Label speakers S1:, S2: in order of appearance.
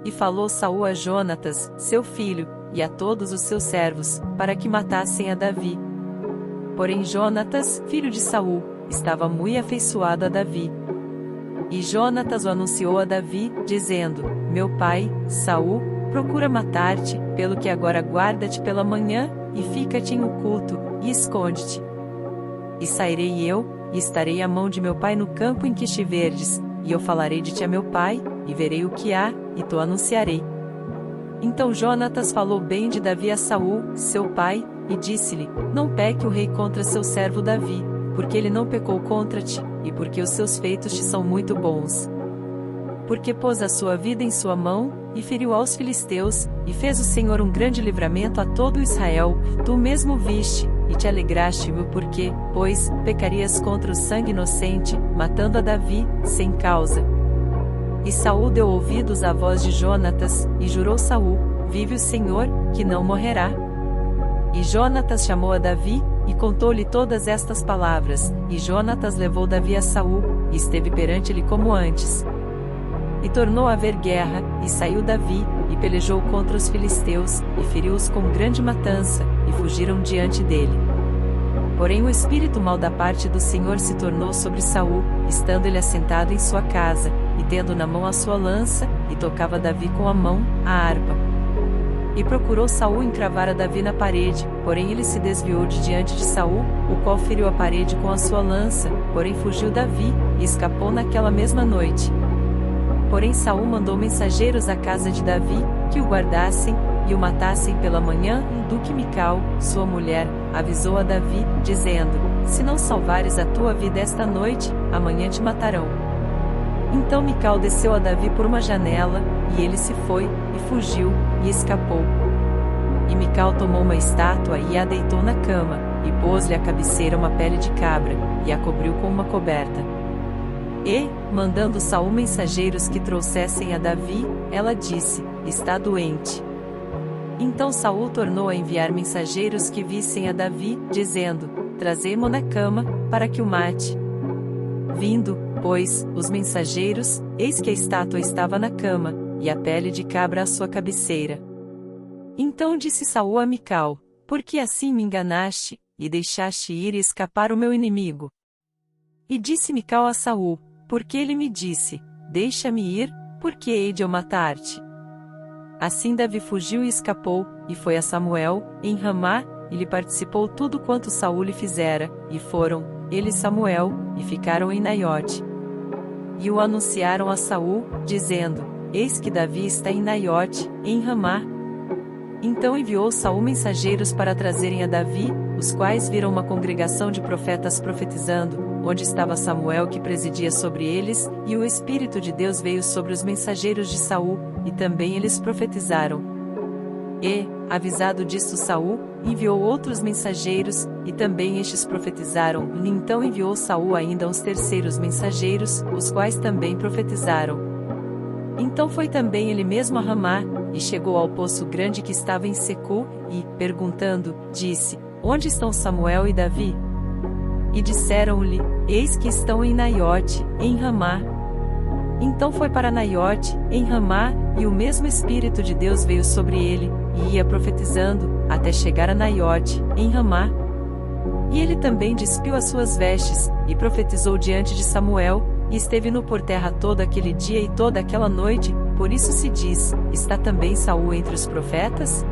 S1: E falou Saul a Jonatas, seu filho, e a todos os seus servos, para que matassem a Davi. Porém Jonatas, filho de Saul, estava muito afeiçoado a Davi. E Jonatas o anunciou a Davi, dizendo: Meu pai, Saul, procura matar-te, pelo que agora guarda-te pela manhã, e fica-te em oculto, e esconde-te. E sairei eu, e estarei à mão de meu pai no campo em que estiverdes, e eu falarei de ti a meu pai, e verei o que há, e te anunciarei. Então Jonatas falou bem de Davi a Saul, seu pai, e disse-lhe: Não peque o rei contra seu servo Davi, porque ele não pecou contra ti, e porque os seus feitos te são muito bons. Porque pôs a sua vida em sua mão, e feriu aos filisteus, e fez o Senhor um grande livramento a todo Israel, tu mesmo viste, e te alegraste-me porque, pois, pecarias contra o sangue inocente, matando a Davi, sem causa. E Saul deu ouvidos à voz de Jonatas, e jurou Saul: Vive o Senhor, que não morrerá. E Jonatas chamou a Davi, e contou-lhe todas estas palavras, e Jonatas levou Davi a Saul, e esteve perante ele como antes. E tornou a haver guerra, e saiu Davi, e pelejou contra os filisteus, e feriu-os com grande matança, e fugiram diante dele. Porém o espírito mau da parte do Senhor se tornou sobre Saul, estando ele assentado em sua casa, e tendo na mão a sua lança, e tocava Davi com a mão, a harpa. E procurou Saul encravar a Davi na parede, porém ele se desviou de diante de Saul, o qual feriu a parede com a sua lança, porém fugiu Davi, e escapou naquela mesma noite. Porém Saul mandou mensageiros à casa de Davi, que o guardassem, e o matassem pela manhã, do que Mical, sua mulher, avisou a Davi, dizendo: Se não salvares a tua vida esta noite, amanhã te matarão. Então Mical desceu a Davi por uma janela, e ele se foi, e fugiu, e escapou. E Mical tomou uma estátua e a deitou na cama, e pôs-lhe à cabeceira uma pele de cabra, e a cobriu com uma coberta. E, mandando Saul mensageiros que trouxessem a Davi, ela disse: Está doente. Então Saul tornou a enviar mensageiros que vissem a Davi, dizendo: Trazei-mo na cama, para que o mate. Vindo, pois, os mensageiros, eis que a estátua estava na cama, e a pele de cabra à sua cabeceira. Então disse Saul a Mical: Por que assim me enganaste, e deixaste ir e escapar o meu inimigo? E disse Mical a Saul: Porque ele me disse: Deixa-me ir, porque hei de eu matar-te. Assim Davi fugiu e escapou, e foi a Samuel, em Ramá, e lhe participou tudo quanto Saul lhe fizera, e foram, ele e Samuel, e ficaram em Naiote. E o anunciaram a Saul, dizendo: Eis que Davi está em Naiote, em Ramá. Então enviou Saul mensageiros para trazerem a Davi, os quais viram uma congregação de profetas profetizando, onde estava Samuel que presidia sobre eles, e o Espírito de Deus veio sobre os mensageiros de Saul, e também eles profetizaram. E, avisado disto Saul, enviou outros mensageiros, e também estes profetizaram, e então enviou Saul ainda uns terceiros mensageiros, os quais também profetizaram. Então foi também ele mesmo a Ramá, e chegou ao poço grande que estava em Secu, e, perguntando, disse: Onde estão Samuel e Davi? E disseram-lhe: Eis que estão em Naiote, em Ramá. Então foi para Naiote, em Ramá, e o mesmo Espírito de Deus veio sobre ele, e ia profetizando, até chegar a Naiote, em Ramá. E ele também despiu as suas vestes, e profetizou diante de Samuel, e esteve nu por terra todo aquele dia e toda aquela noite, por isso se diz: Está também Saul entre os profetas?